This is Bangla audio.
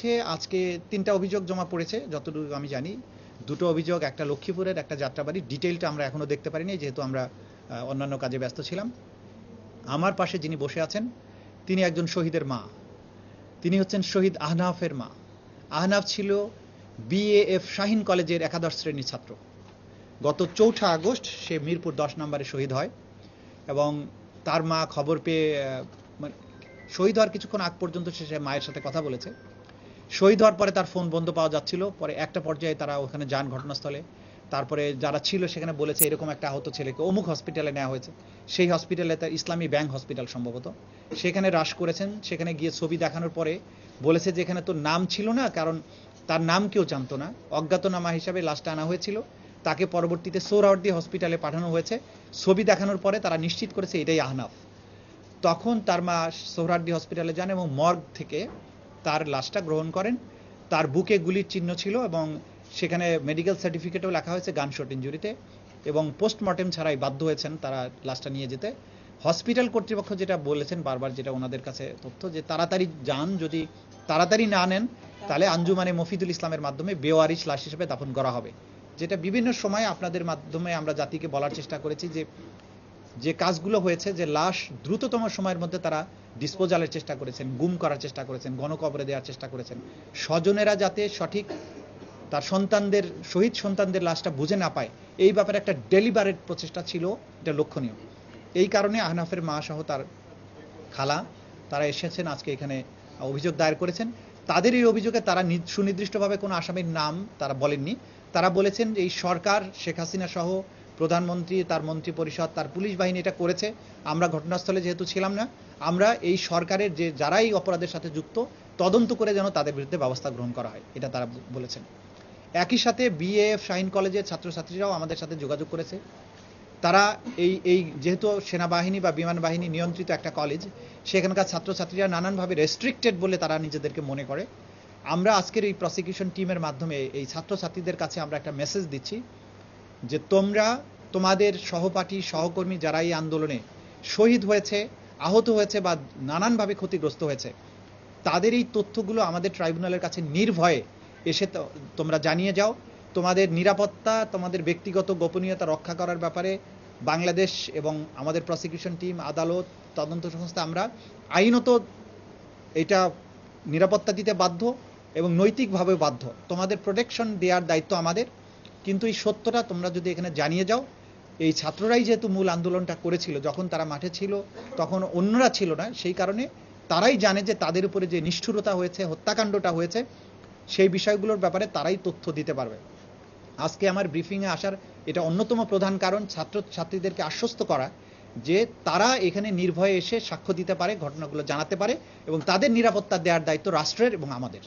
হচ্ছে আজকে 3টা অভিযোগ জমা পড়েছে যতটুকু আমি জানি। 2টো অভিযোগ, একটা লক্ষ্মীপুরের, একটা যাত্রাবাড়ি। ডিটেইলটা আমরা এখনো দেখতে পারিনি যেহেতু আমরা অন্যান্য কাজে ব্যস্ত ছিলাম। আমার পাশে যিনি বসে আছেন তিনি একজন শহীদের মা। তিনি হচ্ছেন শহীদ আহনাফের মা। আহনাফ ছিল বিএএফ শাহীন কলেজের একাদশ শ্রেণীর ছাত্র। গত 4ঠা আগস্ট সে মিরপুর 10 নম্বরে শহীদ হয় এবং তার মা খবর পেয়ে শহীদ হওয়ার কিছুক্ষণ আগ পর্যন্ত সে মায়ের সাথে কথা বলেছে। শহীদ হওয়ার পরে তার ফোন বন্ধ পাওয়া যাচ্ছিল। পরে একটা পর্যায়ে তারা ওখানে যান ঘটনাস্থলে। তারপরে যারা ছিল সেখানে বলেছে এরকম একটা আহত ছেলেকে অমুক হসপিটালে নেওয়া হয়েছে। সেই হসপিটালে তার ইসলামী ব্যাংক হসপিটাল সম্ভবত, সেখানে রাশ করেছেন। সেখানে গিয়ে ছবি দেখানোর পরে বলেছে যে এখানে তো নাম ছিল না, কারণ তার নাম কেউ জানতো না, অজ্ঞাতনামা হিসাবে লাশটা আনা হয়েছিল। তাকে পরবর্তীতে সোহরাওয়ার্দী হসপিটালে পাঠানো হয়েছে। ছবি দেখানোর পরে তারা নিশ্চিত করেছে এটাই আহনাফ। তখন তার মা সোহরাওয়ার্দী হসপিটালে যান এবং মর্গ থেকে তার লাশটা গ্রহণ করেন। তার বুকে গুলির চিহ্ন ছিল এবং সেখানে মেডিকেল সার্টিফিকেটও লেখা হয়েছে গানশট ইনজুরিতে, এবং পোস্টমর্টেম ছাড়াই বাধ্য হয়েছেন তারা লাশটা নিয়ে যেতে। হসপিটাল কর্তৃপক্ষ যেটা বলেছেন বারবার, যেটা ওনাদের কাছে তথ্য, যে তাড়াতাড়ি যান, যদি তাড়াতাড়ি না নেন তাহলে আঞ্জুমানে মফিদুল ইসলামের মাধ্যমে বেওয়ারিশ লাশ হিসেবে দাফন করা হবে। যেটা বিভিন্ন সময় আপনাদের মাধ্যমে আমরা জাতিকে বলার চেষ্টা করেছি যে কাজগুলো হয়েছে, যে লাশ দ্রুততম সময়ের মধ্যে তারা ডিসপোজালের চেষ্টা করেছেন, গুম করার চেষ্টা করেছেন, গণকবরে দেওয়ার চেষ্টা করেছেন। স্বজনেরা যাতে সঠিক তার সন্তানদের, শহীদ সন্তানদের লাশটা বুঝে না পায়, এই ব্যাপারে একটা ডেলিবারেট প্রচেষ্টা ছিল, এটা লক্ষণীয়। এই কারণে আহনাফের মা সহ তার খালা তারা এসেছেন আজকে এখানে, অভিযোগ দায়ের করেছেন। তাদের এই অভিযোগে তারা সুনির্দিষ্টভাবে কোনো আসামির নাম তারা বলেননি। তারা বলেছেন এই সরকার, শেখ হাসিনা সহ প্রধানমন্ত্রী, তার মন্ত্রী পরিষদ, তার পুলিশ বাহিনী এটা করেছে। আমরা ঘটনাস্থলে যেহেতু ছিলাম না, আমরা এই সরকারের যে যারা এই অপরাধের সাথে যুক্ত তদন্ত করে যেন তাদের বিরুদ্ধে ব্যবস্থা গ্রহণ করা হয়, এটা তারা বলেছেন। একই সাথে বিএএফ শাহীন কলেজের ছাত্রছাত্রীরাও আমাদের সাথে যোগাযোগ করেছে। তারা এই যেহেতু সেনাবাহিনী বা বিমান বাহিনী নিয়ন্ত্রিত একটা কলেজ, সেখানকার ছাত্রছাত্রীরা নানানভাবে রেস্ট্রিক্টেড বলে তারা নিজেদেরকে মনে করে। আমরা আজকের এই প্রসিকিউশন টিমের মাধ্যমে এই ছাত্রছাত্রীদের কাছে আমরা একটা মেসেজ দিচ্ছি যে তোমরা তোমাদের সহপাঠী সহকর্মী যারা এই আন্দোলনে শহীদ হয়েছে, আহত হয়েছে বা নানানভাবে ক্ষতিগ্রস্ত হয়েছে, তাদের এই তথ্যগুলো আমাদের ট্রাইব্যুনালের কাছে নির্ভয়ে এসে তোমরা জানিয়ে যাও। তোমাদের নিরাপত্তা, তোমাদের ব্যক্তিগত গোপনীয়তা রক্ষা করার ব্যাপারে বাংলাদেশ এবং আমাদের প্রসিকিউশন টিম, আদালত, তদন্ত সংস্থা আমরা আইনত এটা নিরাপত্তা দিতে বাধ্য এবং নৈতিকভাবে বাধ্য। তোমাদের প্রোটেকশন দেওয়ার দায়িত্ব আমাদের। কিন্তু এই সত্যটা তোমরা যদি এখানে জানিয়ে যাও, এই ছাত্ররাই যেহেতু মূল আন্দোলনটা করেছিল, যখন তারা মাঠে ছিল তখন অন্যরা ছিল না, সেই কারণে তারাই জানে যে তাদের উপরে যে নিষ্ঠুরতা হয়েছে, হত্যাকাণ্ডটা হয়েছে, সেই বিষয়গুলোর ব্যাপারে তারাই তথ্য দিতে পারবে। আজকে আমার ব্রিফিংয়ে আসার এটা অন্যতম প্রধান কারণ, ছাত্রছাত্রীদেরকে আশ্বস্ত করা যে তারা এখানে নির্ভয়ে এসে সাক্ষ্য দিতে পারে, ঘটনাগুলো জানাতে পারে এবং তাদের নিরাপত্তা দেওয়ার দায়িত্ব রাষ্ট্রের এবং আমাদের।